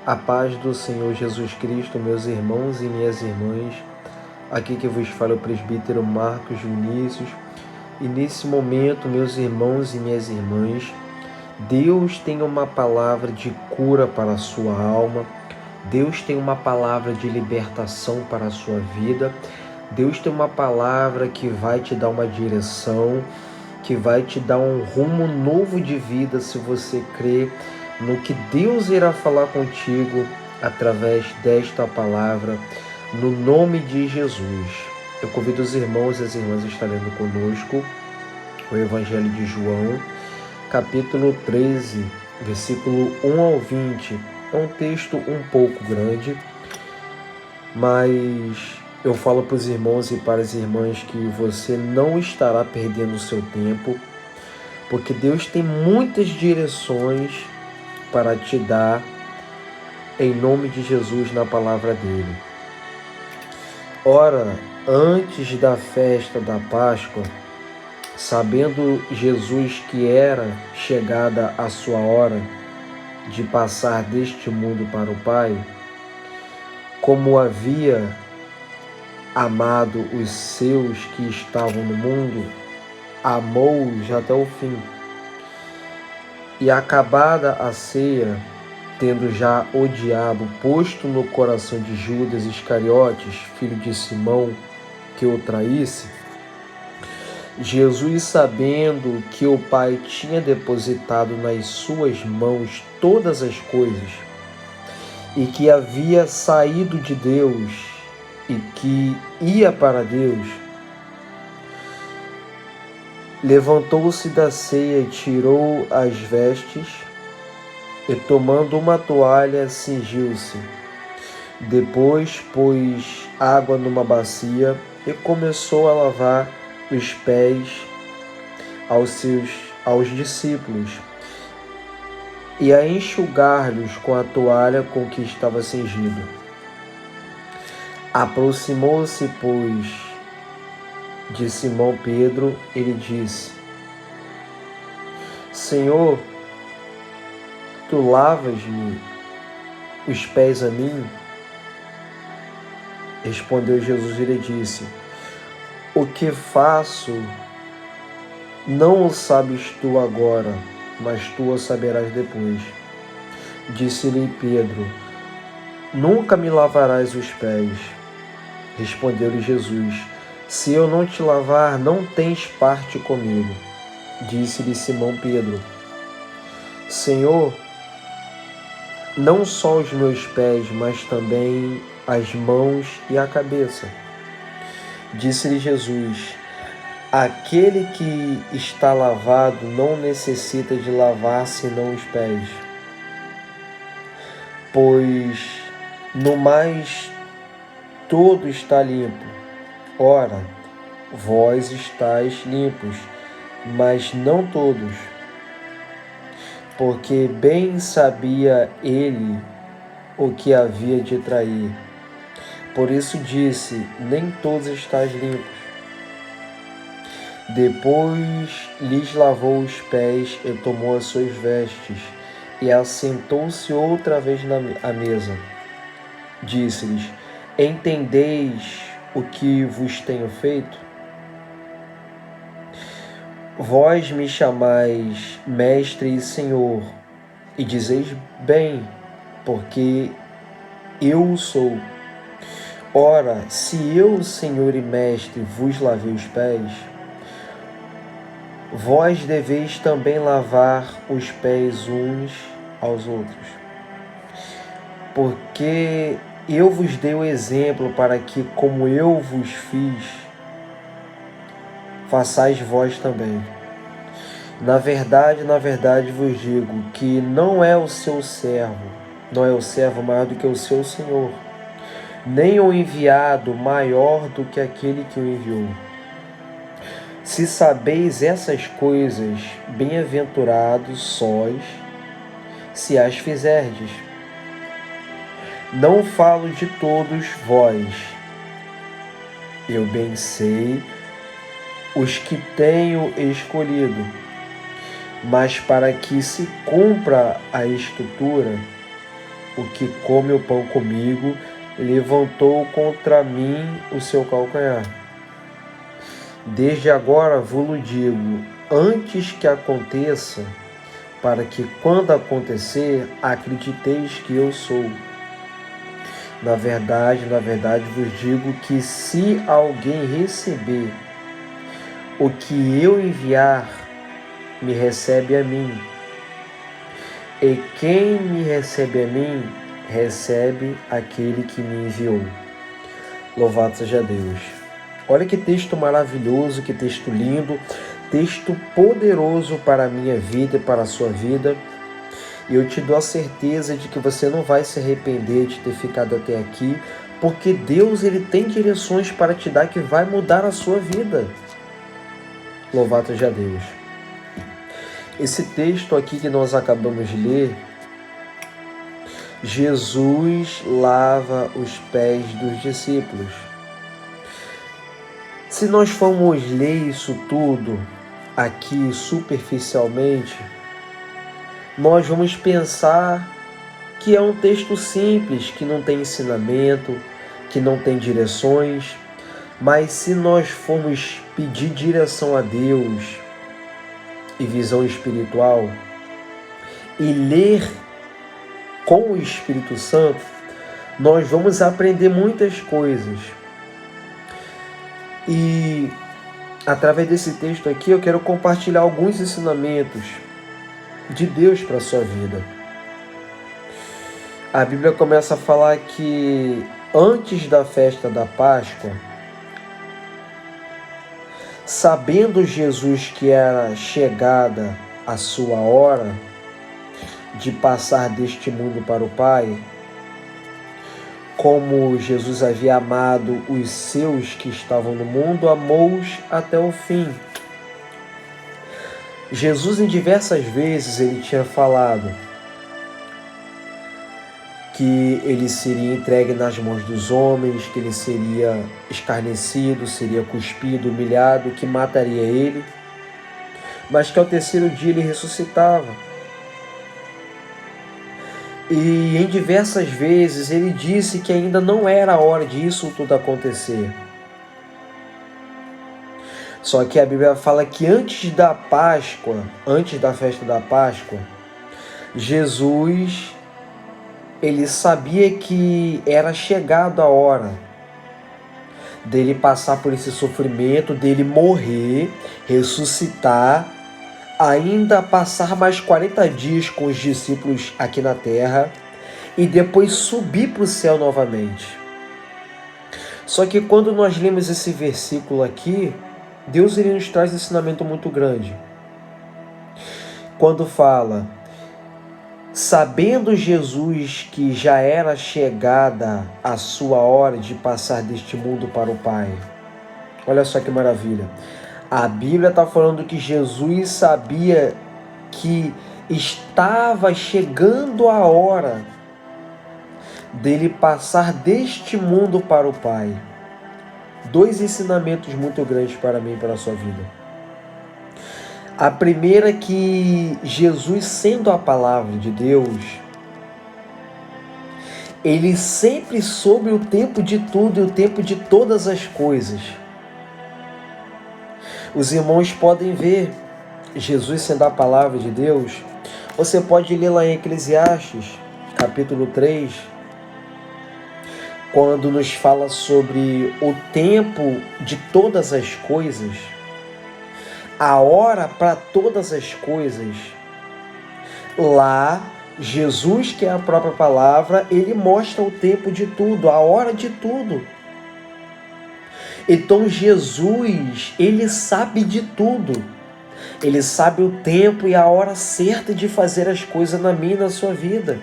A paz do Senhor Jesus Cristo, meus irmãos e minhas irmãs. Aqui que vos fala o presbítero Marcos Vinícius. E nesse momento, meus irmãos e minhas irmãs, Deus tem uma palavra de cura para a sua alma. Deus tem uma palavra de libertação para a sua vida. Deus tem uma palavra que vai te dar uma direção, que vai te dar um rumo novo de vida se você crer no que Deus irá falar contigo através desta palavra, no nome de Jesus. Eu convido os irmãos e as irmãs a estarem lendo conosco o Evangelho de João, capítulo 13, versículo 1 ao 20. É um texto um pouco grande, mas eu falo para os irmãos e para as irmãs que você não estará perdendo o seu tempo, porque Deus tem muitas direções para te dar em nome de Jesus na palavra dele. Ora, antes da festa da Páscoa, sabendo Jesus que era chegada a sua hora de passar deste mundo para o Pai, como havia amado os seus que estavam no mundo, amou-os até o fim. E acabada a ceia, tendo já o diabo posto no coração de Judas Iscariotes, filho de Simão, que o traísse, Jesus, sabendo que o Pai tinha depositado nas suas mãos todas as coisas, e que havia saído de Deus e que ia para Deus, levantou-se da ceia e tirou as vestes, e tomando uma toalha, cingiu-se. Depois pôs água numa bacia e começou a lavar os pés aos discípulos e a enxugar-lhes com a toalha com que estava cingido. Aproximou-se, pois, de Simão Pedro e lhe disse: Senhor, tu lavas-me os pés a mim? Respondeu Jesus e lhe disse: O que faço não o sabes tu agora, mas tu o saberás depois. Disse-lhe Pedro: Nunca me lavarás os pés. Respondeu-lhe Jesus: Se eu não te lavar, não tens parte comigo. Disse-lhe Simão Pedro: Senhor, não só os meus pés, mas também as mãos e a cabeça. Disse-lhe Jesus: Aquele que está lavado não necessita de lavar senão os pés, pois no mais todo está limpo. Ora, vós estáis limpos, mas não todos. Porque bem sabia ele o que havia de trair. Por isso disse: nem todos estáis limpos. Depois lhes lavou os pés e tomou as suas vestes, e assentou-se outra vez à mesa. Disse-lhes: Entendeis o que vos tenho feito? Vós me chamais Mestre e Senhor, e dizeis bem, porque eu o sou. Ora, se eu, Senhor e Mestre, vos lavei os pés, vós deveis também lavar os pés uns aos outros. Porque eu vos dei o exemplo para que, como eu vos fiz, façais vós também. Na verdade vos digo que não é o servo maior do que o seu Senhor, nem o enviado maior do que aquele que o enviou. Se sabeis essas coisas, bem-aventurados sois, se as fizerdes. Não falo de todos vós, eu bem sei os que tenho escolhido, mas para que se cumpra a Escritura, o que come o pão comigo, levantou contra mim o seu calcanhar. Desde agora vos digo, antes que aconteça, para que quando acontecer, acrediteis que eu sou. Na verdade vos digo que se alguém receber o que eu enviar, me recebe a mim. E quem me recebe a mim, recebe aquele que me enviou. Louvado seja Deus. Olha que texto maravilhoso, que texto lindo, texto poderoso para a minha vida e para a sua vida. E eu te dou a certeza de que você não vai se arrepender de ter ficado até aqui, porque Deus, ele tem direções para te dar que vai mudar a sua vida. Louvado seja Deus. Esse texto aqui que nós acabamos de ler, Jesus lava os pés dos discípulos. Se nós formos ler isso tudo aqui superficialmente, nós vamos pensar que é um texto simples, que não tem ensinamento, que não tem direções, mas se nós formos pedir direção a Deus e visão espiritual e ler com o Espírito Santo, nós vamos aprender muitas coisas. E através desse texto aqui eu quero compartilhar alguns ensinamentos de Deus para a sua vida. A Bíblia começa a falar que antes da festa da Páscoa, sabendo Jesus que era chegada a sua hora de passar deste mundo para o Pai, como Jesus havia amado os seus que estavam no mundo, amou-os até o fim. Jesus, em diversas vezes, ele tinha falado que ele seria entregue nas mãos dos homens, que ele seria escarnecido, seria cuspido, humilhado, que mataria ele, mas que ao terceiro dia ele ressuscitava. E em diversas vezes ele disse que ainda não era a hora disso tudo acontecer. Só que a Bíblia fala que antes da Páscoa, antes da festa da Páscoa, Jesus, ele sabia que era chegada a hora dele passar por esse sofrimento, dele morrer, ressuscitar, ainda passar mais 40 dias com os discípulos aqui na terra e depois subir para o céu novamente. Só que quando nós lemos esse versículo aqui, Deus, ele nos traz um ensinamento muito grande. Quando fala, sabendo Jesus que já era chegada a sua hora de passar deste mundo para o Pai. Olha só que maravilha. A Bíblia está falando que Jesus sabia que estava chegando a hora dele passar deste mundo para o Pai. Dois ensinamentos muito grandes para mim e para a sua vida. A primeira é que Jesus, sendo a palavra de Deus, ele sempre soube o tempo de tudo e o tempo de todas as coisas. Os irmãos podem ver Jesus sendo a palavra de Deus. Você pode ler lá em Eclesiastes, capítulo 3, quando nos fala sobre o tempo de todas as coisas, a hora para todas as coisas. Lá, Jesus, que é a própria palavra, ele mostra o tempo de tudo, a hora de tudo. Então Jesus, ele sabe de tudo. Ele sabe o tempo e a hora certa de fazer as coisas na minha e na sua vida.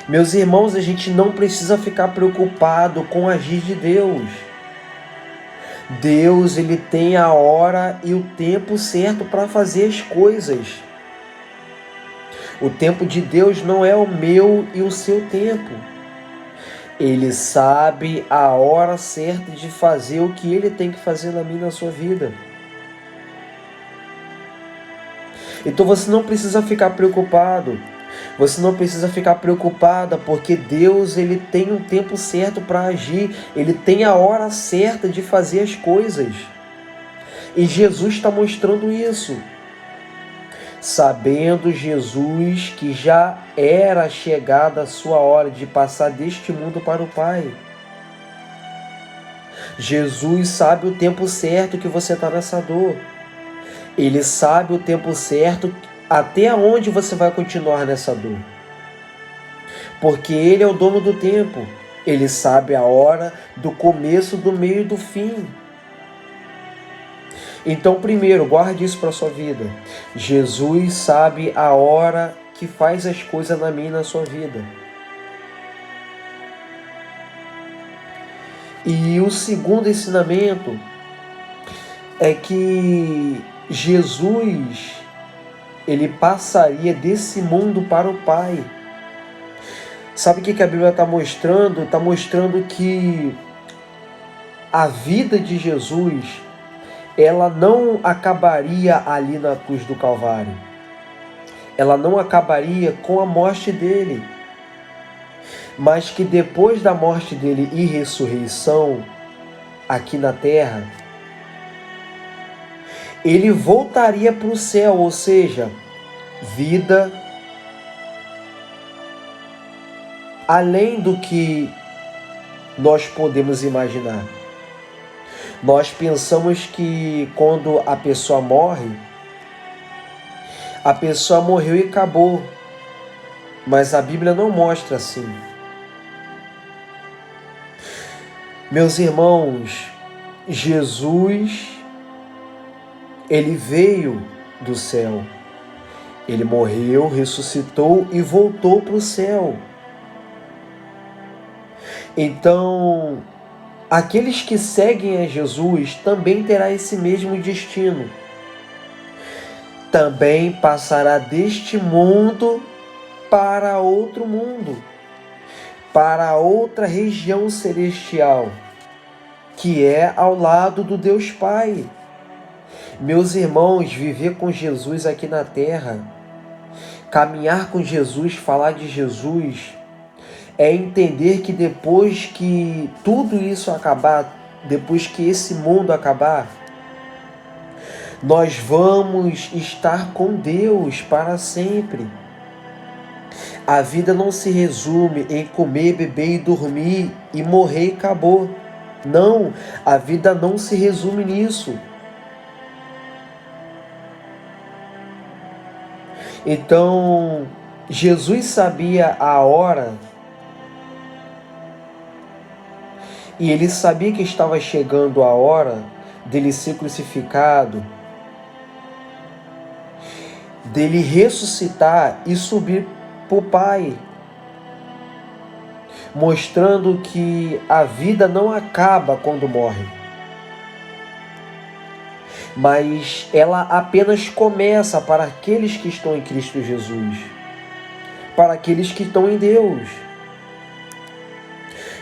Meus irmãos, a gente não precisa ficar preocupado com o agir de Deus. Deus, ele tem a hora e o tempo certo para fazer as coisas. O tempo de Deus não é o meu e o seu tempo. Ele sabe a hora certa de fazer o que ele tem que fazer na minha e na sua vida. Então você não precisa ficar preocupado. Você não precisa ficar preocupada, porque Deus, ele tem um tempo certo para agir, ele tem a hora certa de fazer as coisas. E Jesus está mostrando isso. Sabendo Jesus que já era chegada a sua hora de passar deste mundo para o Pai. Jesus sabe o tempo certo que você está nessa dor. Ele sabe o tempo certo até onde você vai continuar nessa dor. Porque Ele é o dono do tempo. Ele sabe a hora do começo, do meio e do fim. Então, primeiro, guarde isso para a sua vida. Jesus sabe a hora que faz as coisas na minha e na sua vida. E o segundo ensinamento é que Jesus, ele passaria desse mundo para o Pai. Sabe o que a Bíblia está mostrando? Está mostrando que a vida de Jesus, ela não acabaria ali na cruz do Calvário. Ela não acabaria com a morte dele. Mas que depois da morte dele e ressurreição aqui na terra, ele voltaria para o céu, ou seja, vida além do que nós podemos imaginar. Nós pensamos que quando a pessoa morre, a pessoa morreu e acabou. Mas a Bíblia não mostra assim. Meus irmãos, Jesus, ele veio do céu. Ele morreu, ressuscitou e voltou para o céu. Então, aqueles que seguem a Jesus também terá esse mesmo destino. Também passará deste mundo para outro mundo, para outra região celestial, que é ao lado do Deus Pai. Meus irmãos, viver com Jesus aqui na terra, caminhar com Jesus, falar de Jesus, é entender que depois que tudo isso acabar, depois que esse mundo acabar, nós vamos estar com Deus para sempre. A vida não se resume em comer, beber e dormir e morrer e acabou. Não, a vida não se resume nisso. Então, Jesus sabia a hora e ele sabia que estava chegando a hora dele ser crucificado, dele ressuscitar e subir para o Pai, mostrando que a vida não acaba quando morre, mas ela apenas começa para aqueles que estão em Cristo Jesus, para aqueles que estão em Deus.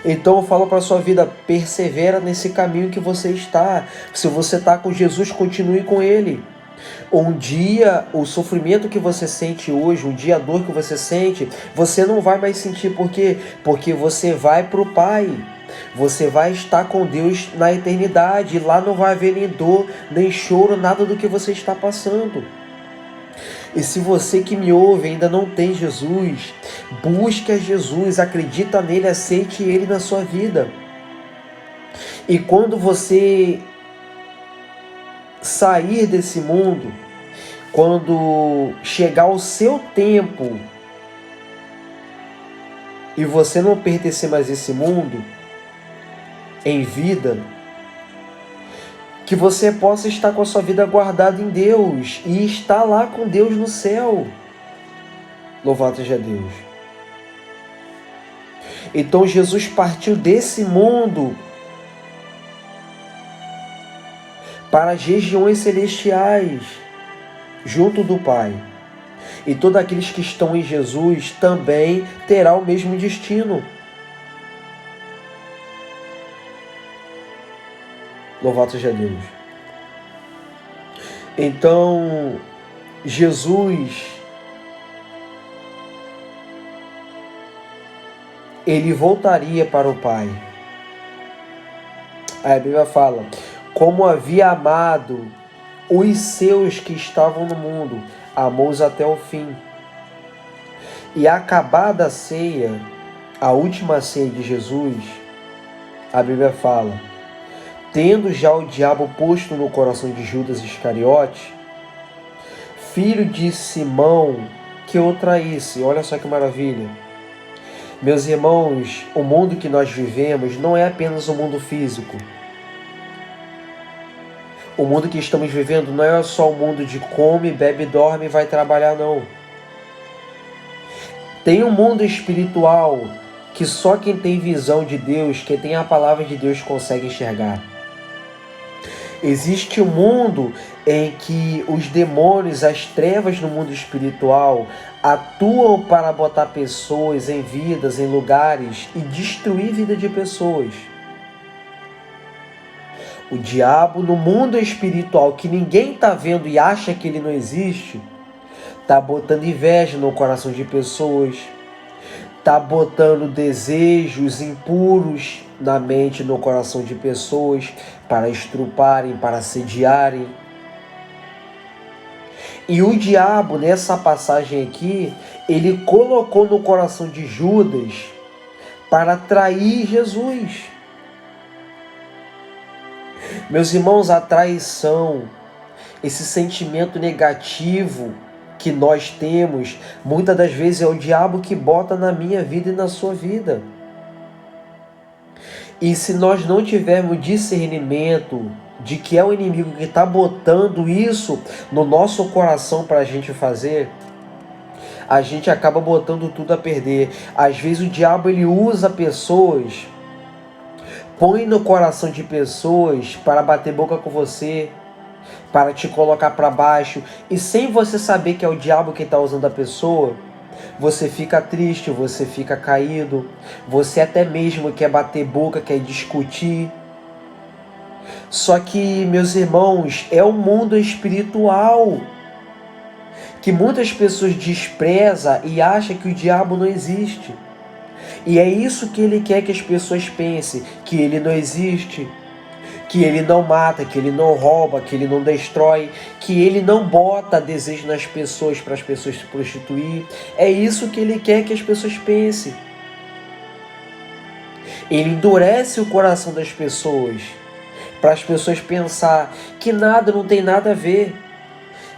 Então eu falo para a sua vida, persevera nesse caminho que você está. Se você está com Jesus, continue com Ele. Um dia, o sofrimento que você sente hoje, um dia a dor que você sente, você não vai mais sentir. Por quê? Porque você vai para o Pai. Você vai estar com Deus na eternidade. Lá não vai haver nem dor, nem choro, nada do que você está passando. E se você que me ouve ainda não tem Jesus, busque a Jesus, acredita nele, aceite ele na sua vida. E quando você sair desse mundo, quando chegar o seu tempo e você não pertencer mais a esse mundo em vida, que você possa estar com a sua vida guardada em Deus e estar lá com Deus no céu. Louvado seja Deus. Então Jesus partiu desse mundo para as regiões celestiais, junto do Pai. E todos aqueles que estão em Jesus também terão o mesmo destino. Louvado seja Deus. Então, Jesus, ele voltaria para o Pai. Aí a Bíblia fala, como havia amado os seus que estavam no mundo, amou-os até o fim. E acabada a ceia, a última ceia de Jesus, a Bíblia fala, tendo já o diabo posto no coração de Judas Iscariote, filho de Simão, que o traísse. Olha só que maravilha. Meus irmãos, o mundo que nós vivemos não é apenas um mundo físico. O mundo que estamos vivendo não é só o mundo de come, bebe, dorme e vai trabalhar, não. Tem um mundo espiritual que só quem tem visão de Deus, quem tem a palavra de Deus consegue enxergar. Existe um mundo em que os demônios, as trevas no mundo espiritual atuam para botar pessoas em vidas, em lugares e destruir a vida de pessoas. O diabo no mundo espiritual que ninguém está vendo e acha que ele não existe, está botando inveja no coração de pessoas, está botando desejos impuros na mente e no coração de pessoas para estruparem, para assediarem. E o diabo, nessa passagem aqui, ele colocou no coração de Judas para trair Jesus. Meus irmãos, a traição, esse sentimento negativo que nós temos, muitas das vezes é o diabo que bota na minha vida e na sua vida. E se nós não tivermos discernimento de que é o inimigo que está botando isso no nosso coração para a gente fazer, a gente acaba botando tudo a perder. Às vezes o diabo ele usa pessoas, põe no coração de pessoas para bater boca com você, para te colocar para baixo, e sem você saber que é o diabo que está usando a pessoa, você fica triste, você fica caído, você até mesmo quer bater boca, quer discutir. Só que, meus irmãos, é um mundo espiritual que muitas pessoas desprezam e acham que o diabo não existe. E é isso que ele quer que as pessoas pensem, que ele não existe, que ele não mata, que ele não rouba, que ele não destrói, que ele não bota desejo nas pessoas para as pessoas se prostituir. É isso que ele quer que as pessoas pensem. Ele endurece o coração das pessoas, para as pessoas pensar que nada, não tem nada a ver.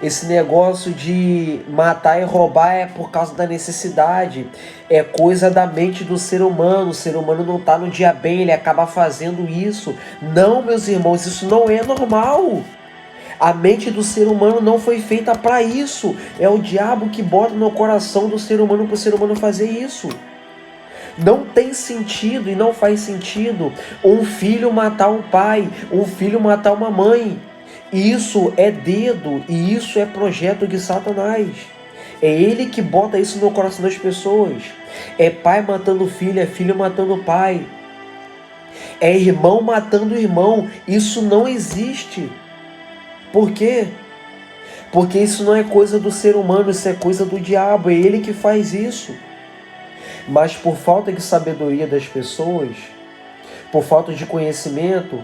Esse negócio de matar e roubar é por causa da necessidade, é coisa da mente do ser humano. O ser humano não está no dia bem, ele acaba fazendo isso. Não, meus irmãos, isso não é normal. A mente do ser humano não foi feita para isso. É o diabo que bota no coração do ser humano para o ser humano fazer isso. Não tem sentido e não faz sentido um filho matar um pai, um filho matar uma mãe. Isso é dedo e isso é projeto de Satanás. É ele que bota isso no coração das pessoas. É pai matando filho, é filho matando pai. É irmão matando irmão. Isso não existe. Por quê? Porque isso não é coisa do ser humano, isso é coisa do diabo. É ele que faz isso. Mas por falta de sabedoria das pessoas, por falta de conhecimento,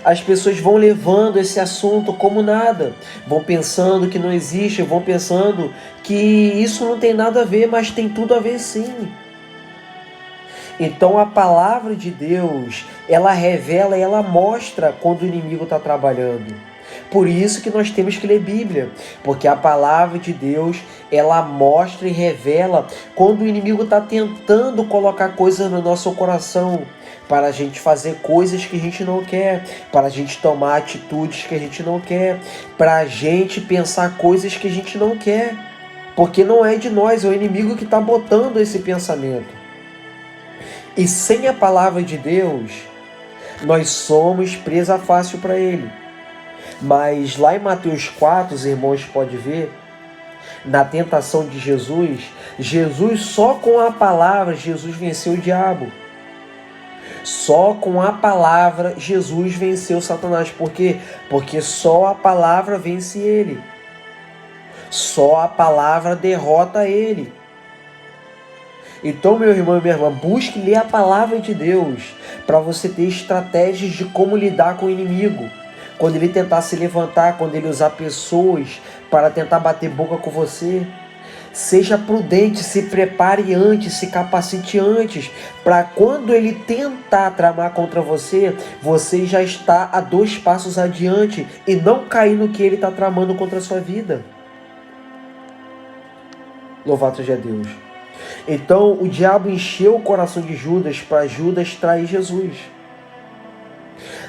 as pessoas vão levando esse assunto como nada, vão pensando que não existe, vão pensando que isso não tem nada a ver, mas tem tudo a ver sim. Então a palavra de Deus, ela revela, ela mostra quando o inimigo está trabalhando. Por isso que nós temos que ler Bíblia, porque a palavra de Deus, ela mostra e revela quando o inimigo está tentando colocar coisas no nosso coração, para a gente fazer coisas que a gente não quer, para a gente tomar atitudes que a gente não quer, para a gente pensar coisas que a gente não quer, porque não é de nós, é o inimigo que está botando esse pensamento. E sem a palavra de Deus, nós somos presa fácil para ele. Mas lá em Mateus 4, os irmãos podem ver, na tentação de Jesus, só com a palavra, Jesus venceu o diabo. Só com a palavra, Jesus venceu Satanás. Por quê? Porque só a palavra vence ele. Só a palavra derrota ele. Então, meu irmão e minha irmã, busque ler a palavra de Deus para você ter estratégias de como lidar com o inimigo. Quando ele tentar se levantar, quando ele usar pessoas para tentar bater boca com você, seja prudente, se prepare antes, se capacite antes, para quando ele tentar tramar contra você, você já está a 2 passos adiante e não cair no que ele está tramando contra a sua vida. Louvado seja Deus. Então o diabo encheu o coração de Judas para Judas trair Jesus.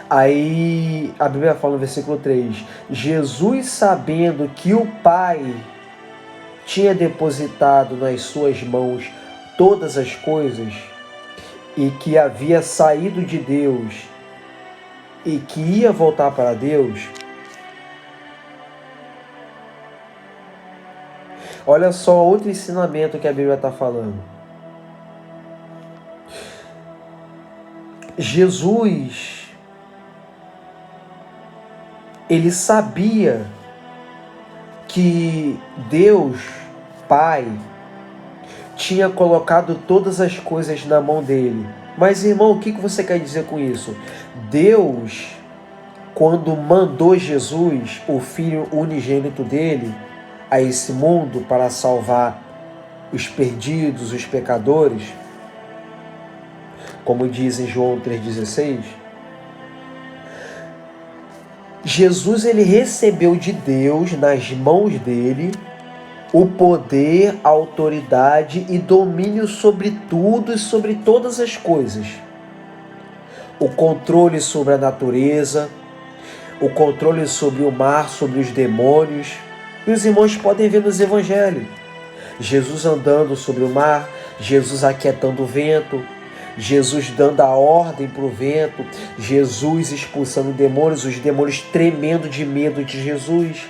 Aí a Bíblia fala no versículo 3, Jesus, sabendo que o Pai tinha depositado nas suas mãos todas as coisas e que havia saído de Deus e que ia voltar para Deus, olha só outro ensinamento que a Bíblia está falando. Jesus, ele sabia que Deus, Pai, tinha colocado todas as coisas na mão dele. Mas, irmão, o que você quer dizer com isso? Deus, quando mandou Jesus, o Filho unigênito dele, a esse mundo para salvar os perdidos, os pecadores, como diz em João 3,16, Jesus, ele recebeu de Deus, nas mãos dele, o poder, a autoridade e domínio sobre tudo e sobre todas as coisas. O controle sobre a natureza, o controle sobre o mar, sobre os demônios. E os irmãos podem ver nos evangelhos. Jesus andando sobre o mar, Jesus aquietando o vento, Jesus dando a ordem para o vento, Jesus expulsando demônios, os demônios tremendo de medo de Jesus.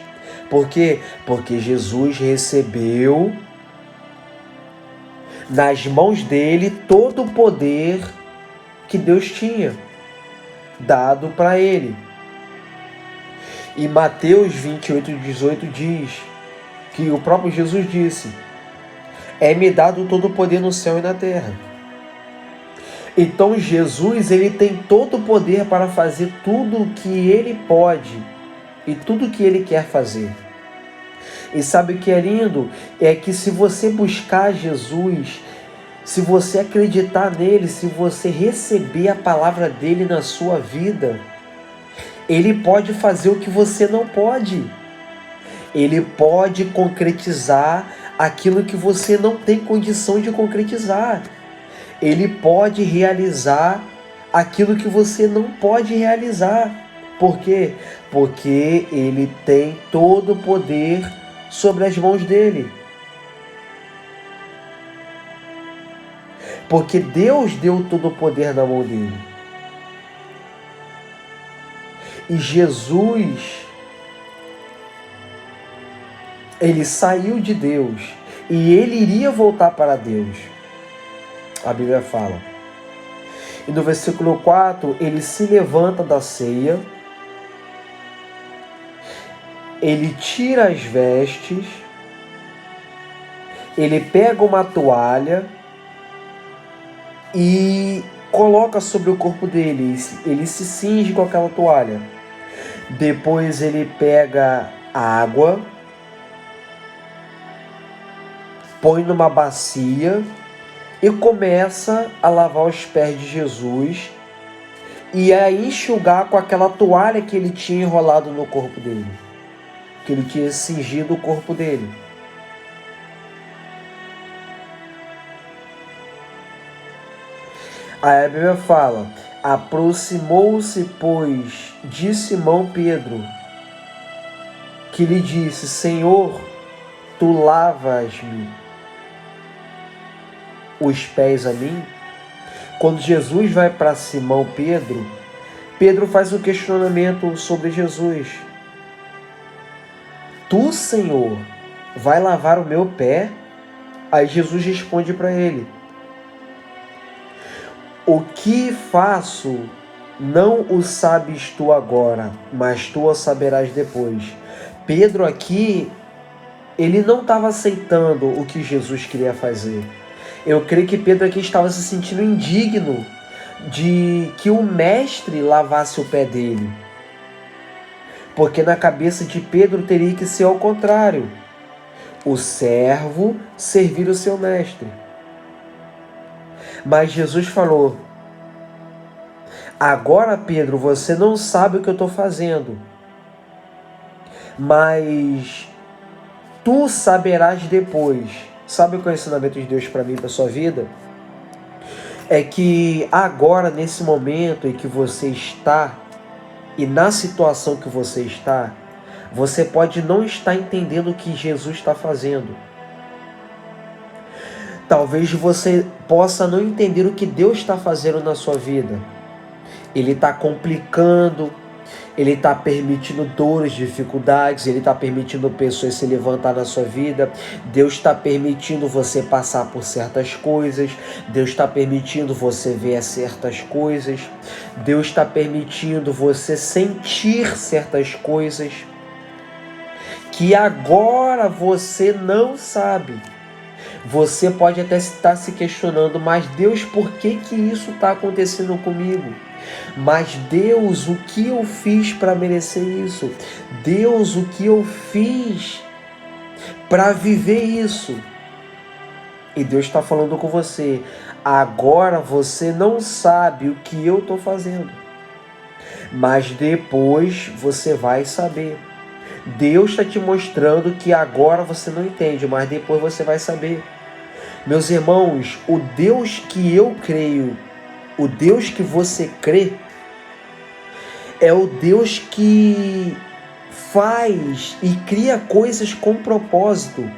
Por quê? Porque Jesus recebeu nas mãos dele todo o poder que Deus tinha dado para ele. E Mateus 28:18 diz que o próprio Jesus disse: é-me dado todo o poder no céu e na terra. Então Jesus, ele tem todo o poder para fazer tudo o que ele pode e tudo o que ele quer fazer. E sabe o que é lindo? É que se você buscar Jesus, se você acreditar nele, se você receber a palavra dele na sua vida, ele pode fazer o que você não pode. Ele pode concretizar aquilo que você não tem condição de concretizar. Ele pode realizar aquilo que você não pode realizar. Por quê? Porque ele tem todo o poder sobre as mãos dele. Porque Deus deu todo o poder na mão dele. E Jesus, ele saiu de Deus e ele iria voltar para Deus. A Bíblia fala. E no versículo 4, ele se levanta da ceia, ele tira as vestes, ele pega uma toalha e coloca sobre o corpo dele, ele se cinge com aquela toalha. Depois ele pega água, põe numa bacia e começa a lavar os pés de Jesus e a enxugar com aquela toalha que ele tinha enrolado no corpo dele, que ele tinha cingido o corpo dele. Aí a Bíblia fala: aproximou-se, pois, de Simão Pedro, que lhe disse: Senhor, tu lavas-me os pés a mim? Quando Jesus vai para Simão Pedro, Pedro faz um questionamento sobre Jesus. Tu, Senhor, vai lavar o meu pé? Aí Jesus responde para ele: o que faço não o sabes tu agora, mas tu o saberás depois. Pedro aqui, ele não estava aceitando o que Jesus queria fazer. Eu creio que Pedro aqui estava se sentindo indigno de que o mestre lavasse o pé dele. Porque na cabeça de Pedro teria que ser ao contrário. O servo servir o seu mestre. Mas Jesus falou: agora, Pedro, você não sabe o que eu estou fazendo, mas tu saberás depois. Sabe qual é o ensinamento de Deus para mim, para a sua vida? É que agora, nesse momento em que você está, e na situação que você está, você pode não estar entendendo o que Jesus está fazendo. Talvez você possa não entender o que Deus está fazendo na sua vida. Ele está complicando, Ele está permitindo dores, dificuldades, Ele está permitindo pessoas se levantar na sua vida. Deus está permitindo você passar por certas coisas. Deus está permitindo você ver certas coisas. Deus está permitindo você sentir certas coisas que agora você não sabe. Você pode até estar se questionando, mas Deus, por que isso está acontecendo comigo? Mas Deus, o que eu fiz para merecer isso? Deus, o que eu fiz para viver isso? E Deus está falando com você. Agora você não sabe o que eu estou fazendo, mas depois você vai saber. Deus está te mostrando que agora você não entende, mas depois você vai saber. Meus irmãos, o Deus que eu creio, o Deus que você crê, é o Deus que faz e cria coisas com propósito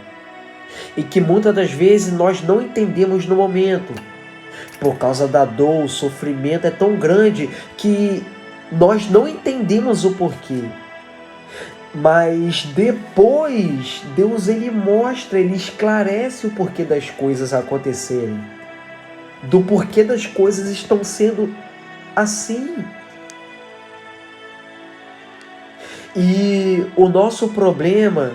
e que muitas das vezes nós não entendemos no momento. Por causa da dor, o sofrimento é tão grande que nós não entendemos o porquê. Mas depois, Deus ele mostra, ele esclarece o porquê das coisas acontecerem. Do porquê das coisas estão sendo assim. E o nosso problema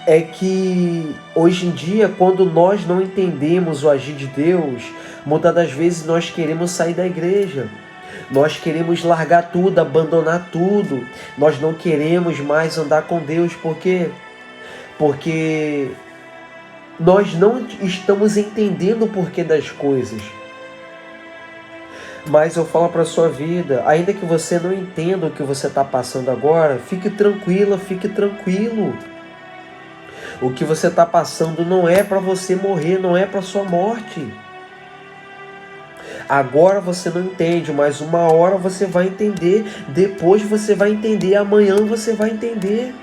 é que hoje em dia, quando nós não entendemos o agir de Deus, muitas das vezes nós queremos sair da igreja. Nós queremos largar tudo, abandonar tudo. Nós não queremos mais andar com Deus. Por quê? Porque nós não estamos entendendo o porquê das coisas. Mas eu falo para a sua vida, ainda que você não entenda o que você está passando agora, fique tranquila, fique tranquilo. O que você está passando não é para você morrer, não é para sua morte. Agora você não entende, mas uma hora você vai entender, depois você vai entender, amanhã você vai entender.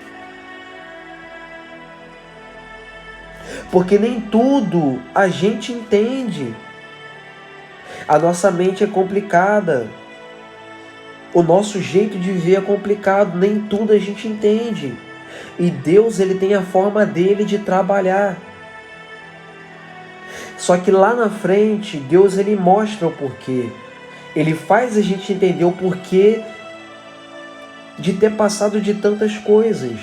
Porque nem tudo a gente entende. A nossa mente é complicada. O nosso jeito de viver é complicado, nem tudo a gente entende. E Deus, ele tem a forma dele de trabalhar. Só que lá na frente, Deus ele mostra o porquê. Ele faz a gente entender o porquê de ter passado de tantas coisas.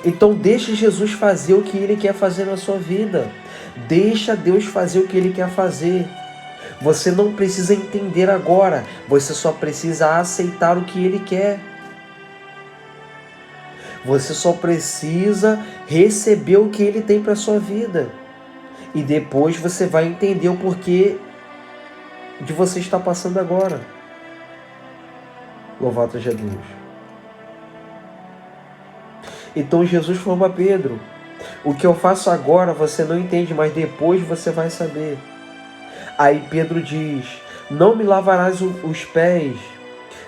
Então deixa Jesus fazer o que ele quer fazer na sua vida. Deixa Deus fazer o que ele quer fazer. Você não precisa entender agora. Você só precisa aceitar o que ele quer. Você só precisa receber o que ele tem para a sua vida. E depois você vai entender o porquê de você estar passando agora. Louvado seja Deus. Então Jesus falou para Pedro: o que eu faço agora você não entende, mas depois você vai saber. Aí Pedro diz: não me lavarás os pés.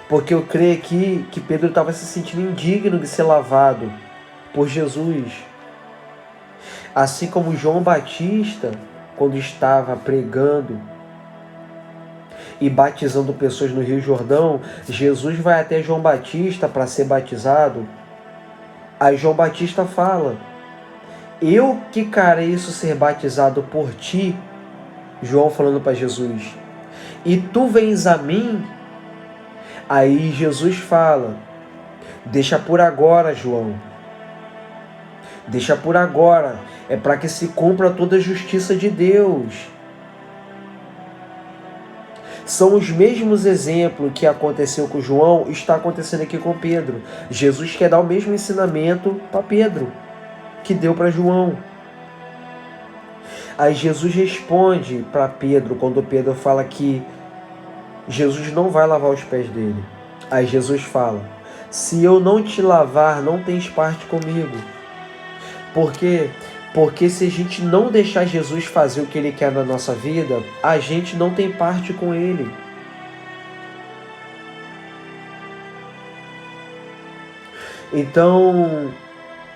Porque eu creio aqui que Pedro estava se sentindo indigno de ser lavado por Jesus. Assim como João Batista, quando estava pregando e batizando pessoas no Rio Jordão, Jesus vai até João Batista para ser batizado. Aí João Batista fala: eu que careço ser batizado por ti, João falando para Jesus, e tu vens a mim? Aí Jesus fala: deixa por agora, João. Deixa por agora. É para que se cumpra toda a justiça de Deus. São os mesmos exemplos que aconteceu com João, está acontecendo aqui com Pedro. Jesus quer dar o mesmo ensinamento para Pedro, que deu para João. Aí Jesus responde para Pedro, quando Pedro fala que Jesus não vai lavar os pés dele. Aí Jesus fala: se eu não te lavar, não tens parte comigo. Por quê? Porque se a gente não deixar Jesus fazer o que Ele quer na nossa vida, a gente não tem parte com Ele. Então,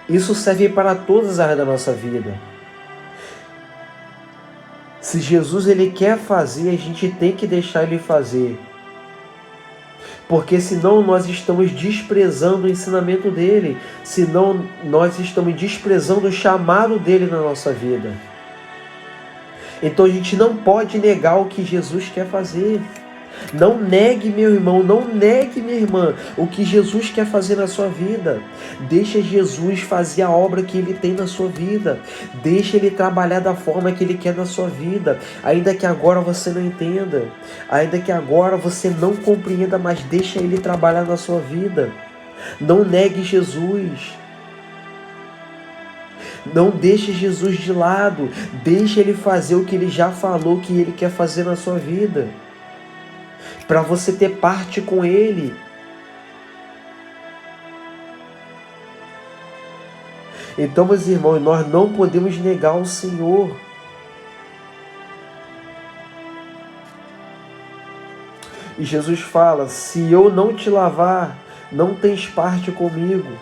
isso serve para todas as áreas da nossa vida. Se Jesus Ele quer fazer, a gente tem que deixar Ele fazer. Porque senão nós estamos desprezando o ensinamento dele, senão nós estamos desprezando o chamado dele na nossa vida. Então a gente não pode negar o que Jesus quer fazer. Não negue, meu irmão, não negue, minha irmã, o que Jesus quer fazer na sua vida. Deixa Jesus fazer a obra que Ele tem na sua vida. Deixa Ele trabalhar da forma que Ele quer na sua vida. Ainda que agora você não entenda, ainda que agora você não compreenda, mas deixa Ele trabalhar na sua vida. Não negue Jesus. Não deixe Jesus de lado. Deixa Ele fazer o que Ele já falou que Ele quer fazer na sua vida, para você ter parte com Ele. Então, meus irmãos, nós não podemos negar o Senhor. E Jesus fala: se eu não te lavar, não tens parte comigo.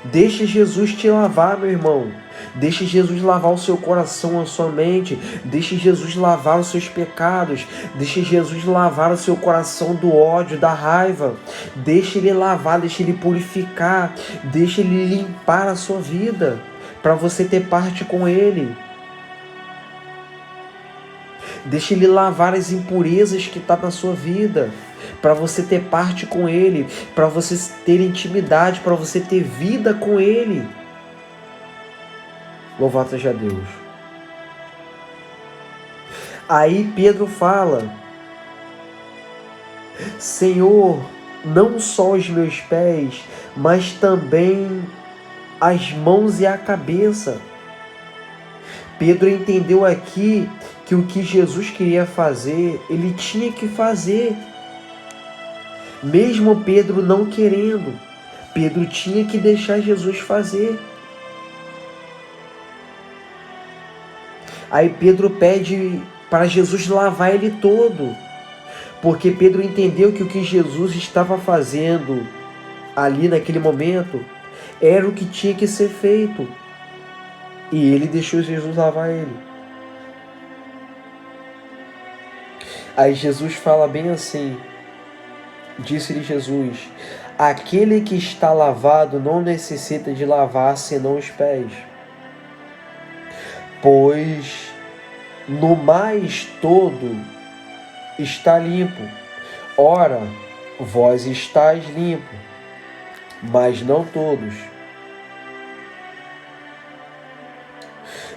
Deixe Jesus te lavar, meu irmão. Deixe Jesus lavar o seu coração, a sua mente. Deixe Jesus lavar os seus pecados. Deixe Jesus lavar o seu coração do ódio, da raiva. Deixe Ele lavar, deixe Ele purificar. Deixe Ele limpar a sua vida, para você ter parte com Ele. Deixe Ele lavar as impurezas que estão na sua vida, para você ter parte com Ele, para você ter intimidade, para você ter vida com Ele. Louvado seja Deus. Aí Pedro fala: Senhor, não só os meus pés, mas também as mãos e a cabeça. Pedro entendeu aqui que o que Jesus queria fazer, ele tinha que fazer. Mesmo Pedro não querendo, Pedro tinha que deixar Jesus fazer. Aí Pedro pede para Jesus lavar ele todo, porque Pedro entendeu que o que Jesus estava fazendo ali naquele momento era o que tinha que ser feito. E ele deixou Jesus lavar ele. Aí Jesus fala bem assim: disse-lhe Jesus: aquele que está lavado não necessita de lavar senão os pés, pois no mais todo está limpo. Ora, vós estáis limpo, mas não todos.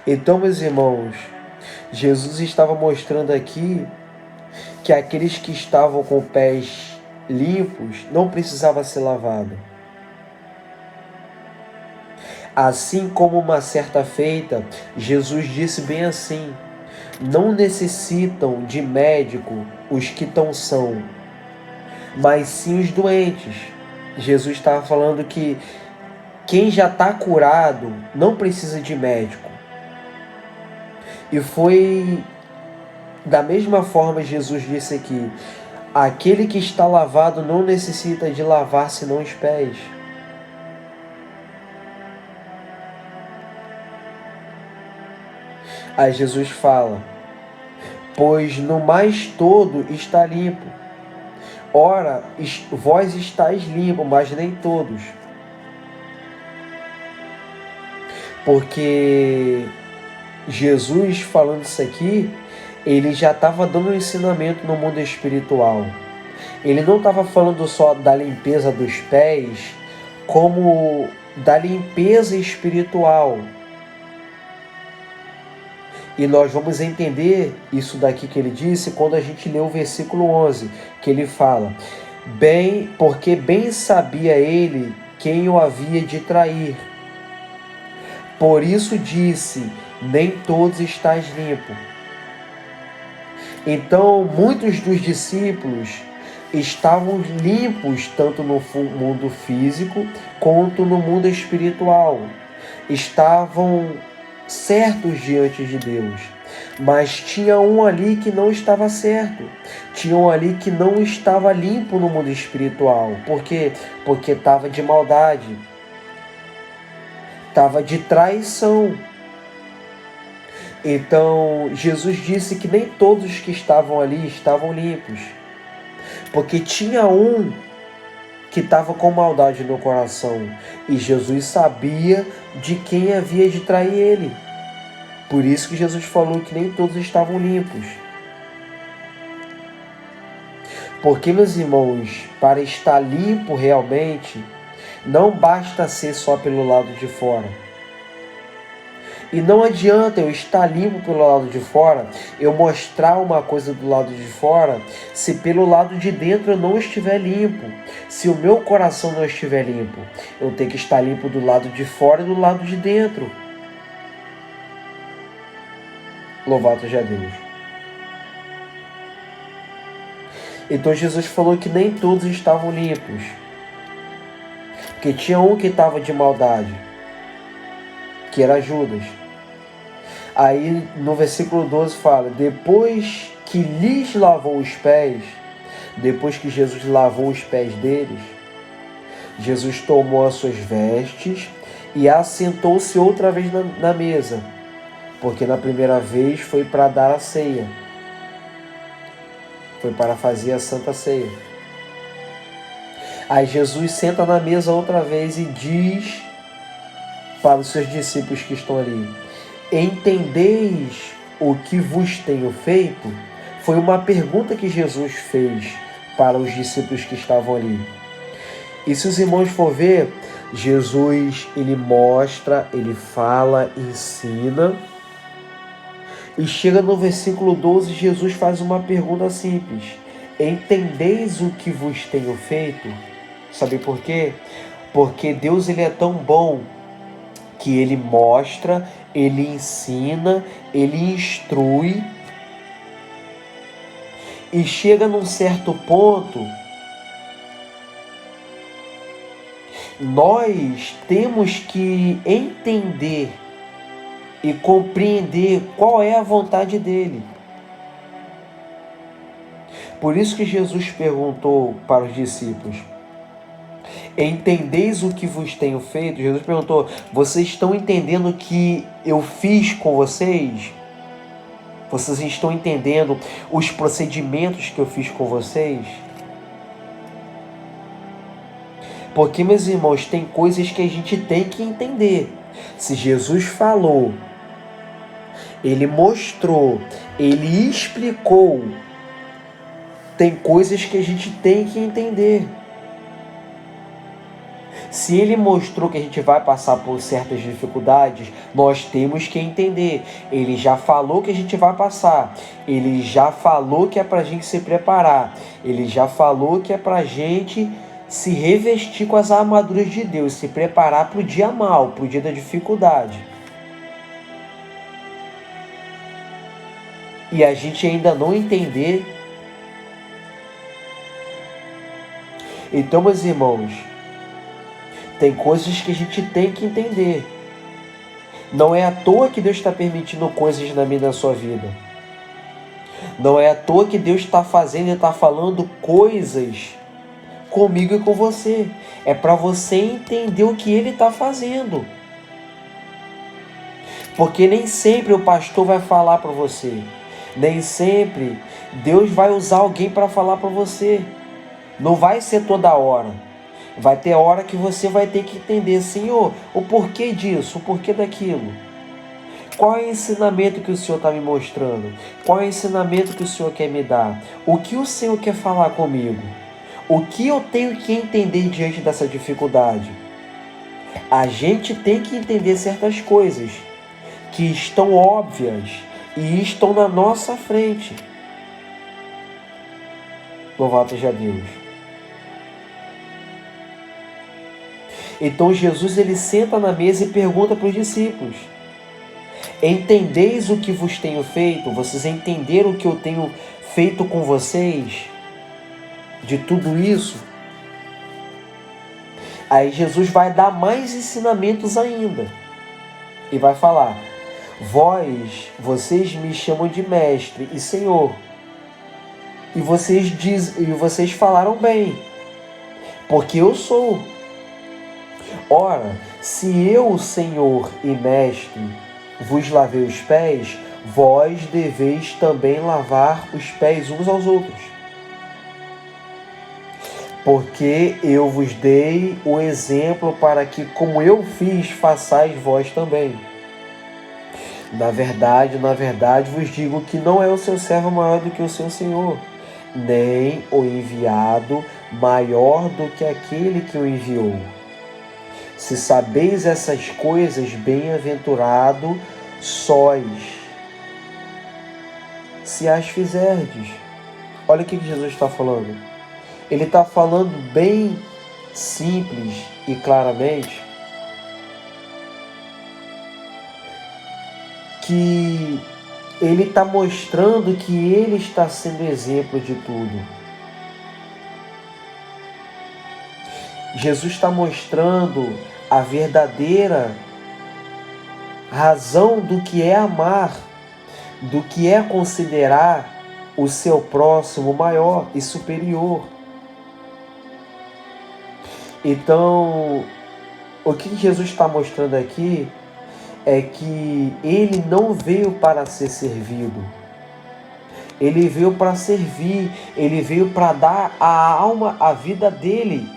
Então, meus irmãos, Jesus estava mostrando aqui que aqueles que estavam com pés limpos não precisavam ser lavados. Assim como uma certa feita, Jesus disse bem assim: não necessitam de médico os que tão são, mas sim os doentes. Jesus estava falando que quem já está curado não precisa de médico. E foi da mesma forma Jesus disse aqui: aquele que está lavado não necessita de lavar senão os pés. Aí Jesus fala: pois no mais todo está limpo. Ora, vós estáis limpos, mas nem todos. Porque Jesus, falando isso aqui, ele já estava dando um ensinamento no mundo espiritual. Ele não estava falando só da limpeza dos pés como da limpeza espiritual. E nós vamos entender isso daqui que ele disse quando a gente lê o versículo 11, que ele fala: porque bem sabia ele quem o havia de trair. Por isso disse: nem todos estáis limpo. Então, muitos dos discípulos estavam limpos tanto no mundo físico quanto no mundo espiritual. Estavam certos diante de Deus. Mas tinha um ali que não estava certo. Tinha um ali que não estava limpo no mundo espiritual. Por quê? Porque estava de maldade. Estava de traição. Então, Jesus disse que nem todos que estavam ali estavam limpos. Porque tinha um que estava com maldade no coração. E Jesus sabia de quem havia de trair ele. Por isso que Jesus falou que nem todos estavam limpos. Porque, meus irmãos, para estar limpo realmente, não basta ser só pelo lado de fora. E não adianta eu estar limpo pelo lado de fora, eu mostrar uma coisa do lado de fora, se pelo lado de dentro eu não estiver limpo. Se o meu coração não estiver limpo, eu tenho que estar limpo do lado de fora e do lado de dentro. Louvado seja Deus. Então Jesus falou que nem todos estavam limpos. Porque tinha um que estava de maldade, que era Judas. Aí no versículo 12 fala: depois que lhes lavou os pés, depois que Jesus lavou os pés deles, Jesus tomou as suas vestes e assentou-se outra vez na mesa. Porque na primeira vez foi para dar a ceia. Foi para fazer a Santa Ceia. Aí Jesus senta na mesa outra vez e diz para os seus discípulos que estão ali: entendeis o que vos tenho feito? Foi uma pergunta que Jesus fez para os discípulos que estavam ali. E se os irmãos for ver, Jesus, ele mostra, ele fala, ensina. E chega no versículo 12, Jesus faz uma pergunta simples: entendeis o que vos tenho feito? Sabe por quê? Porque Deus, ele é tão bom que ele mostra, ele ensina, ele instrui. E chega num certo ponto, nós temos que entender e compreender qual é a vontade dele. Por isso que Jesus perguntou para os discípulos: entendeis o que vos tenho feito? Jesus perguntou: vocês estão entendendo o que eu fiz com vocês? Vocês estão entendendo os procedimentos que eu fiz com vocês? Porque, meus irmãos, tem coisas que a gente tem que entender. Se Jesus falou, ele mostrou, ele explicou, tem coisas que a gente tem que entender. Se ele mostrou que a gente vai passar por certas dificuldades, nós temos que entender. Ele já falou que a gente vai passar. Ele já falou que é para a gente se preparar. Ele já falou que é para a gente se revestir com as armaduras de Deus, se preparar para o dia mau, para o dia da dificuldade. E a gente ainda não entender. Então, meus irmãos, tem coisas que a gente tem que entender. Não é à toa que Deus está permitindo coisas na minha e na sua vida. Não é à toa que Deus está fazendo e está falando coisas comigo e com você. É para você entender o que Ele está fazendo. Porque nem sempre o pastor vai falar para você. Nem sempre Deus vai usar alguém para falar para você. Não vai ser toda hora. Vai ter hora que você vai ter que entender: Senhor, o porquê disso, o porquê daquilo. Qual é o ensinamento que o Senhor está me mostrando? Qual é o ensinamento que o Senhor quer me dar? O que o Senhor quer falar comigo? O que eu tenho que entender diante dessa dificuldade? A gente tem que entender certas coisas que estão óbvias e estão na nossa frente. Louvado seja Deus. Então Jesus ele senta na mesa e pergunta para os discípulos: entendeis o que vos tenho feito? Vocês entenderam o que eu tenho feito com vocês? De tudo isso? Aí Jesus vai dar mais ensinamentos ainda. E vai falar: vocês me chamam de mestre e Senhor. E vocês falaram bem, porque eu sou. Ora, se eu, Senhor e mestre, vos lavei os pés, vós deveis também lavar os pés uns aos outros. Porque eu vos dei o exemplo para que, como eu fiz, façais vós também. Na verdade, vos digo que não é o seu servo maior do que o seu Senhor, nem o enviado maior do que aquele que o enviou. Se sabeis essas coisas, bem-aventurado sois, se as fizerdes. Olha o que Jesus está falando. Ele está falando bem simples e claramente que ele está mostrando que ele está sendo exemplo de tudo. Jesus está mostrando a verdadeira razão do que é amar, do que é considerar o seu próximo maior e superior. Então, o que Jesus está mostrando aqui é que ele não veio para ser servido. Ele veio para servir, ele veio para dar a alma, a vida dele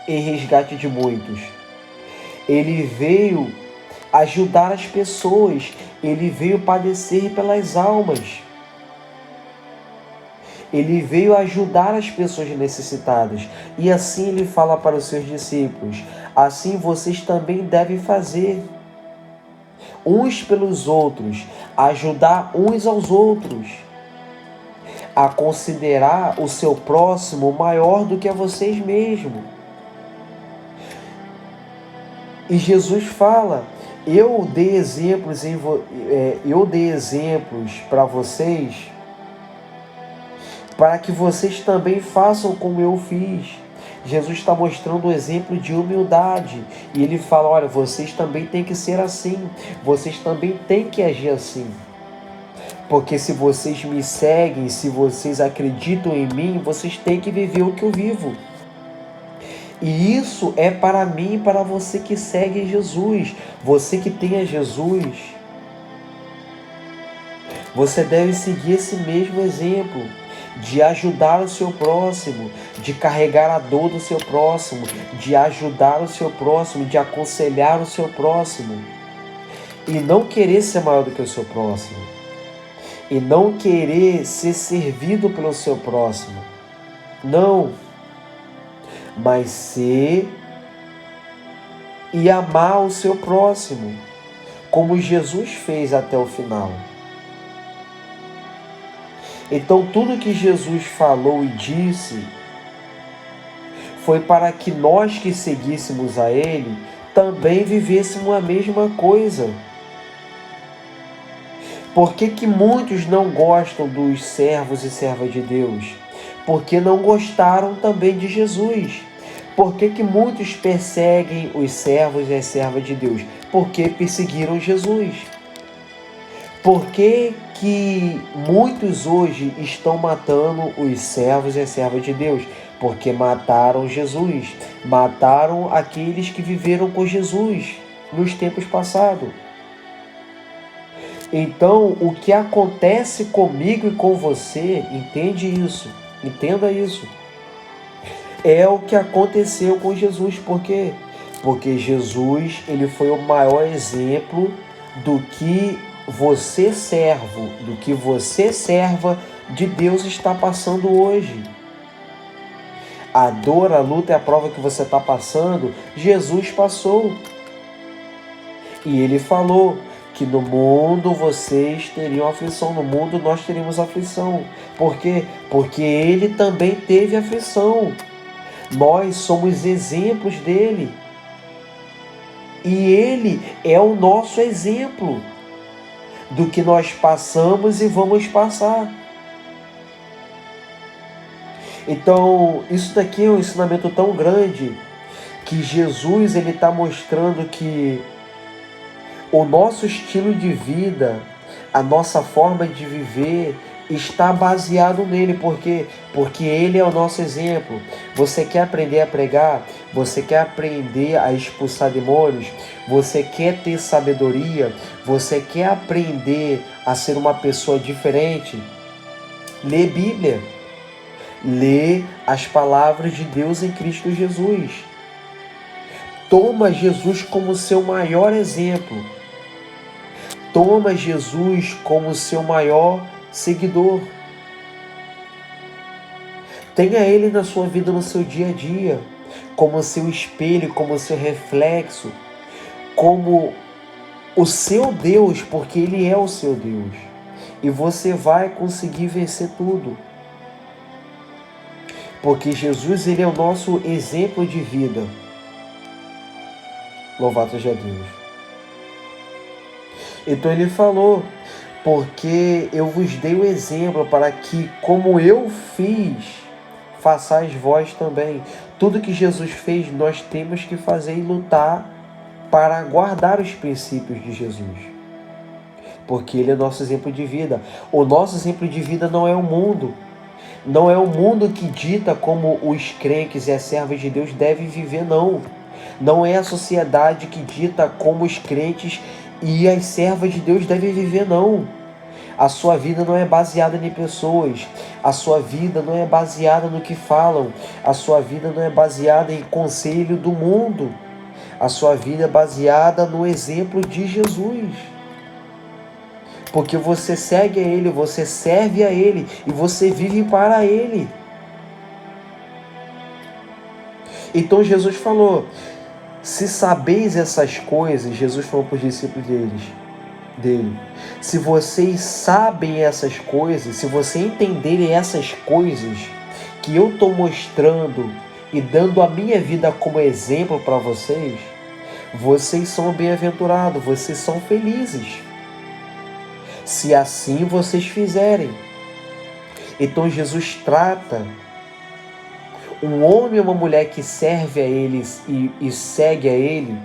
em resgate de muitos. Ele veio ajudar as pessoas, ele veio padecer pelas almas. Ele veio ajudar as pessoas necessitadas. E assim ele fala para os seus discípulos: assim vocês também devem fazer. Uns pelos outros, ajudar uns aos outros, a considerar o seu próximo maior do que a vocês mesmos. E Jesus fala: eu dei exemplos para vocês, para que vocês também façam como eu fiz. Jesus está mostrando um exemplo de humildade. E ele fala: olha, vocês também têm que ser assim. Vocês também têm que agir assim. Porque se vocês me seguem, se vocês acreditam em mim, vocês têm que viver o que eu vivo. E isso é para mim e para você que segue Jesus. Você que tem a Jesus, você deve seguir esse mesmo exemplo de ajudar o seu próximo, de carregar a dor do seu próximo, de ajudar o seu próximo, de aconselhar o seu próximo. E não querer ser maior do que o seu próximo. E não querer ser servido pelo seu próximo. Não. Mas ser e amar o seu próximo, como Jesus fez até o final. Então tudo que Jesus falou e disse foi para que nós que seguíssemos a Ele também vivêssemos a mesma coisa. Por que muitos não gostam dos servos e servas de Deus? Porque não gostaram também de Jesus. Por que muitos perseguem os servos e as servas de Deus? Porque perseguiram Jesus. Por que muitos hoje estão matando os servos e as servas de Deus? Porque mataram Jesus. Mataram aqueles que viveram com Jesus nos tempos passados. Então, o que acontece comigo e com você, entende isso, entenda isso, é o que aconteceu com Jesus. Por quê? Porque Jesus, ele foi o maior exemplo do que você, servo, do que você, serva de Deus, está passando hoje. A dor, a luta e a prova que você está passando, Jesus passou. E ele falou que no mundo vocês teriam aflição, no mundo nós teríamos aflição. Por quê? Porque ele também teve aflição. Nós somos exemplos dele. E ele é o nosso exemplo do que nós passamos e vamos passar. Então, isso daqui é um ensinamento tão grande que Jesus ele está mostrando que o nosso estilo de vida, a nossa forma de viver está baseado nele. Por quê? Porque ele é o nosso exemplo. Você quer aprender a pregar? Você quer aprender a expulsar demônios? Você quer ter sabedoria? Você quer aprender a ser uma pessoa diferente? Lê Bíblia. Lê as palavras de Deus em Cristo Jesus. Toma Jesus como seu maior exemplo. Toma Jesus como seu maior seguidor. Tenha Ele na sua vida, no seu dia a dia, como seu espelho, como seu reflexo, como o seu Deus, porque Ele é o seu Deus. E você vai conseguir vencer tudo. Porque Jesus, Ele é o nosso exemplo de vida. Louvado seja Deus. Então Ele falou, porque eu vos dei o exemplo para que, como eu fiz, façais vós também. Tudo que Jesus fez, nós temos que fazer e lutar para guardar os princípios de Jesus. Porque Ele é nosso exemplo de vida. O nosso exemplo de vida não é o mundo. Não é o mundo que dita como os crentes e as servas de Deus devem viver, não. Não é a sociedade que dita como os crentes e as servas de Deus devem viver, não. A sua vida não é baseada em pessoas. A sua vida não é baseada no que falam. A sua vida não é baseada em conselho do mundo. A sua vida é baseada no exemplo de Jesus. Porque você segue a Ele, você serve a Ele e você vive para Ele. Então Jesus falou, se sabeis essas coisas, Jesus falou para os discípulos dele, se vocês sabem essas coisas, se vocês entenderem essas coisas que eu estou mostrando e dando a minha vida como exemplo para vocês, vocês são bem-aventurados, vocês são felizes. Se assim vocês fizerem. Então Jesus trata um homem e uma mulher que serve a Ele e segue a Ele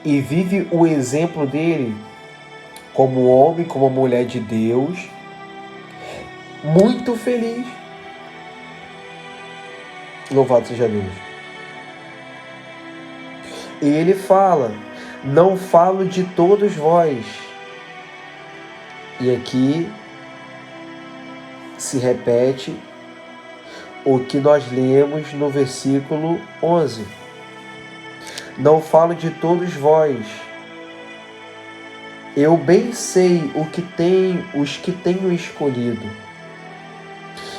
e vive o exemplo dele como homem, como mulher de Deus, muito feliz. Louvado seja Deus. E ele fala, não falo de todos vós. E aqui se repete o que nós lemos no versículo 11. Não falo de todos vós. Eu bem sei os que tenho escolhido.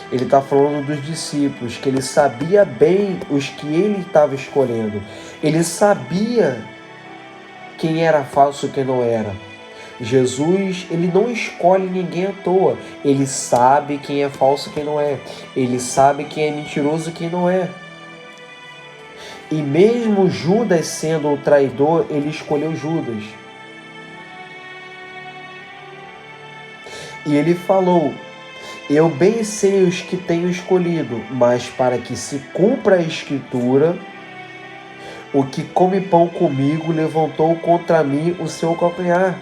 Ele está falando dos discípulos, que ele sabia bem os que ele estava escolhendo. Ele sabia quem era falso e quem não era. Jesus, ele não escolhe ninguém à toa. Ele sabe quem é falso e quem não é. Ele sabe quem é mentiroso e quem não é. E mesmo Judas sendo o traidor, ele escolheu Judas. E ele falou, eu bem sei os que tenho escolhido, mas para que se cumpra a Escritura, o que come pão comigo levantou contra mim o seu calcanhar.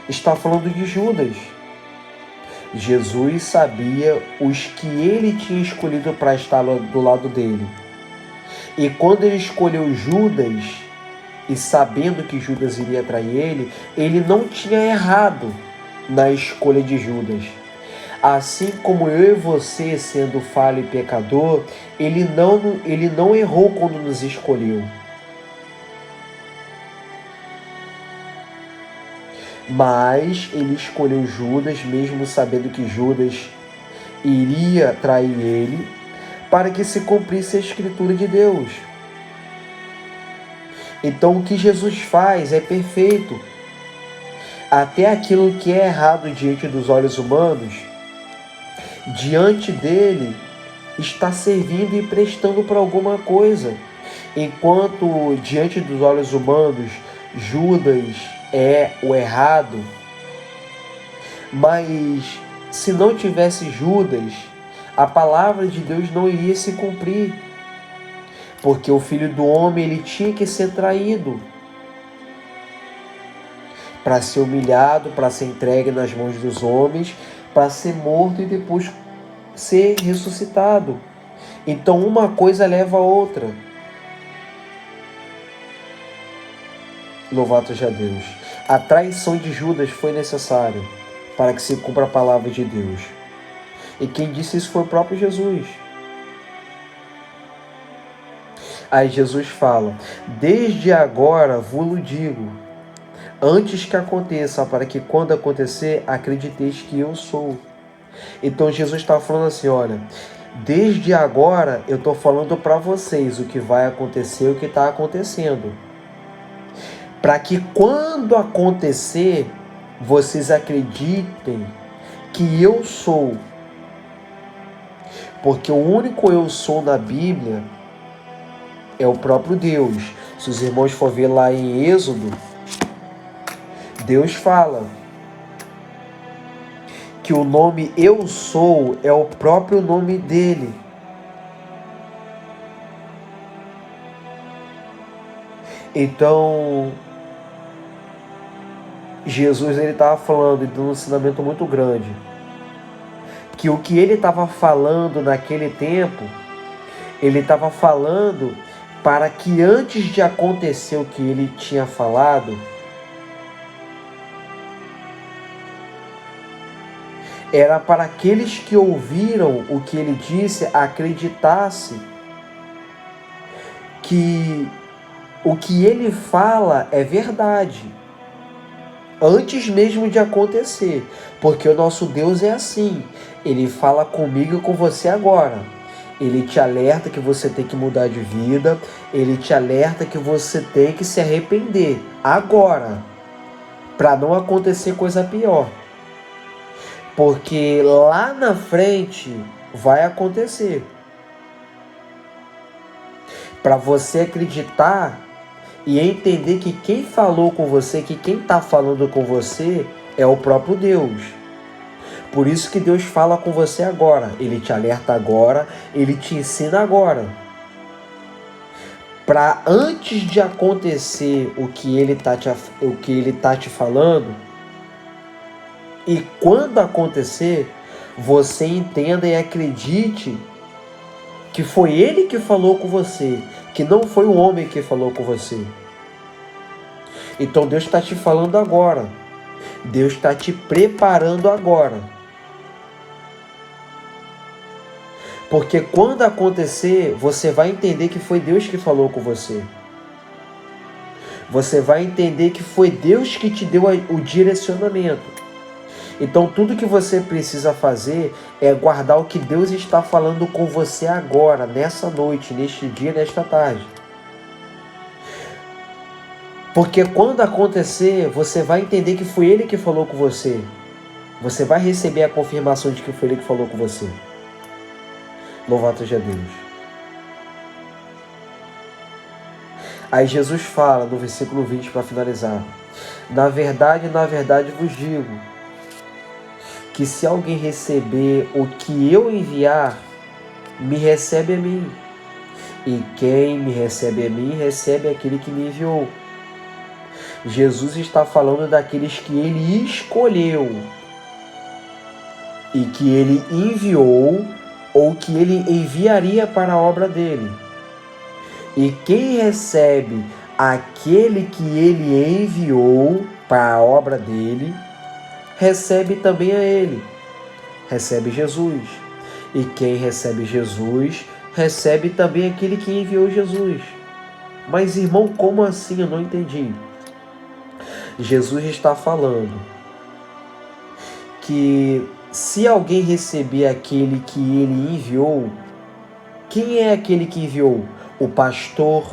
Está falando de Judas. Jesus sabia os que ele tinha escolhido para estar do lado dele. E quando ele escolheu Judas, e sabendo que Judas iria trair ele não tinha errado na escolha de Judas. Assim como eu e você, sendo falho e pecador, ele não errou quando nos escolheu. Mas ele escolheu Judas, mesmo sabendo que Judas iria trair ele, para que se cumprisse a Escritura de Deus. Então o que Jesus faz é perfeito. Até aquilo que é errado diante dos olhos humanos, diante dele, está servindo e prestando para alguma coisa. Enquanto diante dos olhos humanos, Judas é o errado, mas se não tivesse Judas, a palavra de Deus não iria se cumprir, porque o Filho do Homem ele tinha que ser traído para ser humilhado, para ser entregue nas mãos dos homens, para ser morto e depois ser ressuscitado. Então uma coisa leva a outra. Louvado seja Deus. A traição de Judas foi necessária para que se cumpra a palavra de Deus. E quem disse isso foi o próprio Jesus. Aí Jesus fala: desde agora vos digo, antes que aconteça, para que quando acontecer, acrediteis que eu sou. Então Jesus está falando assim, olha, desde agora eu estou falando para vocês o que vai acontecer, o que está acontecendo. Para que quando acontecer, vocês acreditem que eu sou. Porque o único eu sou na Bíblia é o próprio Deus. Se os irmãos for ver lá em Êxodo, Deus fala que o nome eu sou é o próprio nome dele. Então, Jesus ele estava falando de um ensinamento muito grande. Que o que ele estava falando naquele tempo, ele estava falando para que antes de acontecer o que ele tinha falado, era para aqueles que ouviram o que ele disse acreditasse que o que ele fala é verdade, antes mesmo de acontecer, porque o nosso Deus é assim, ele fala comigo e com você agora, ele te alerta que você tem que mudar de vida, ele te alerta que você tem que se arrepender agora, para não acontecer coisa pior. Porque lá na frente vai acontecer. Para você acreditar e entender que quem falou com você, que quem está falando com você é o próprio Deus. Por isso que Deus fala com você agora. Ele te alerta agora, ele te ensina agora. Para antes de acontecer o que ele está te falando, e quando acontecer, você entenda e acredite que foi ele que falou com você, que não foi o homem que falou com você. Então Deus está te falando agora. Deus está te preparando agora. Porque quando acontecer, você vai entender que foi Deus que falou com você. Você vai entender que foi Deus que te deu o direcionamento. Então tudo que você precisa fazer é guardar o que Deus está falando com você agora, nessa noite, neste dia, nesta tarde. Porque quando acontecer, você vai entender que foi Ele que falou com você. Você vai receber a confirmação de que foi Ele que falou com você. Louvado seja Deus. Aí Jesus fala no versículo 20 para finalizar: na verdade vos digo, que se alguém receber o que eu enviar, me recebe a mim. E quem me recebe a mim, recebe aquele que me enviou. Jesus está falando daqueles que ele escolheu e que ele enviou ou que ele enviaria para a obra dele. E quem recebe aquele que ele enviou para a obra dele, recebe também a ele, recebe Jesus. E quem recebe Jesus, recebe também aquele que enviou Jesus. Mas irmão, como assim? Eu não entendi. Jesus está falando que se alguém receber aquele que ele enviou, Quem é aquele que enviou? O pastor,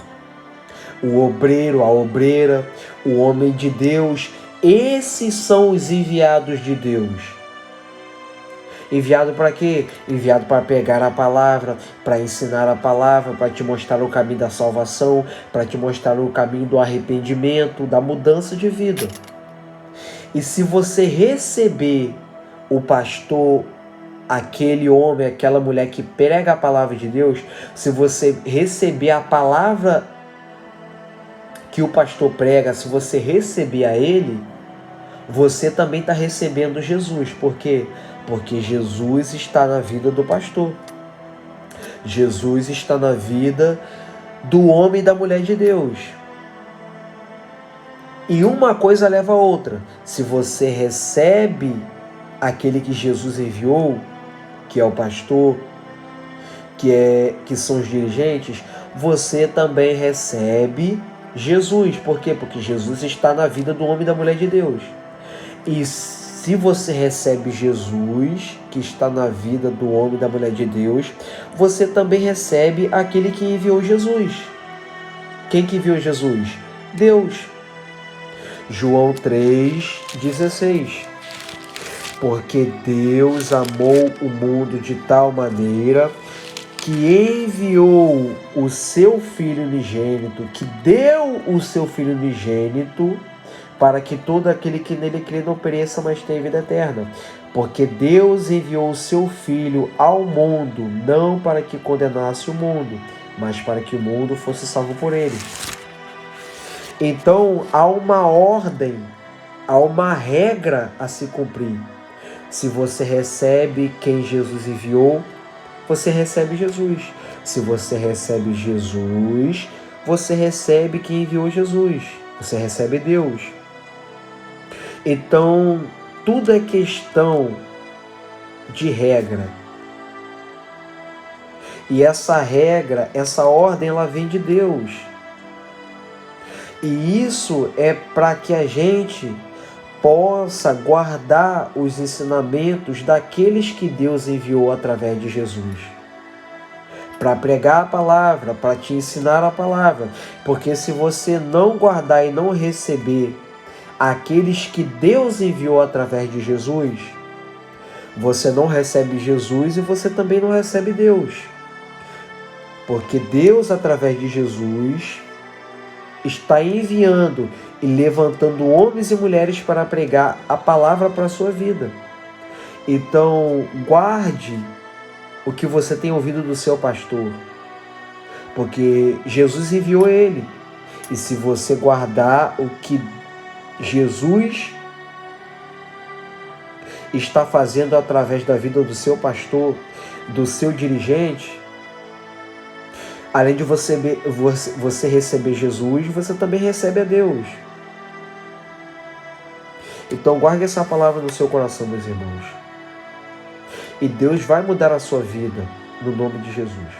o obreiro, a obreira, o homem de Deus. Esses são os enviados de Deus. Enviado para quê? Enviado para pegar a palavra, para ensinar a palavra, para te mostrar o caminho da salvação, para te mostrar o caminho do arrependimento, da mudança de vida. E se você receber o pastor, aquele homem, aquela mulher que prega a palavra de Deus, se você receber a palavra que o pastor prega, se você receber a ele, você também está recebendo Jesus. Por quê? Porque Jesus está na vida do pastor. Jesus está na vida do homem e da mulher de Deus. E uma coisa leva a outra. Se você recebe aquele que Jesus enviou, que é o pastor, que são os dirigentes, você também recebe Jesus. Por quê? Porque Jesus está na vida do homem e da mulher de Deus. E se você recebe Jesus, que está na vida do homem e da mulher de Deus, você também recebe aquele que enviou Jesus. Quem que enviou Jesus? Deus. João 3,16. Porque Deus amou o mundo de tal maneira que enviou o seu Filho unigênito, que deu o seu Filho unigênito, para que todo aquele que nele crê não pereça, mas tenha vida eterna. Porque Deus enviou o seu Filho ao mundo, não para que condenasse o mundo, mas para que o mundo fosse salvo por ele. Então, há uma ordem, há uma regra a se cumprir. Se você recebe quem Jesus enviou, você recebe Jesus. Se você recebe Jesus, você recebe quem enviou Jesus. Você recebe Deus. Então, tudo é questão de regra. E essa regra, essa ordem, ela vem de Deus. E isso é para que a gente possa guardar os ensinamentos daqueles que Deus enviou através de Jesus. Para pregar a palavra, para te ensinar a palavra. Porque se você não guardar e não receber aqueles que Deus enviou através de Jesus, você não recebe Jesus e você também não recebe Deus. Porque Deus, através de Jesus, está enviando e levantando homens e mulheres para pregar a palavra para a sua vida. Então, guarde o que você tem ouvido do seu pastor, porque Jesus enviou ele. E se você guardar o que Jesus está fazendo através da vida do seu pastor, do seu dirigente, além de você receber Jesus, você também recebe a Deus. Então guarde essa palavra no seu coração, meus irmãos. E Deus vai mudar a sua vida, no nome de Jesus.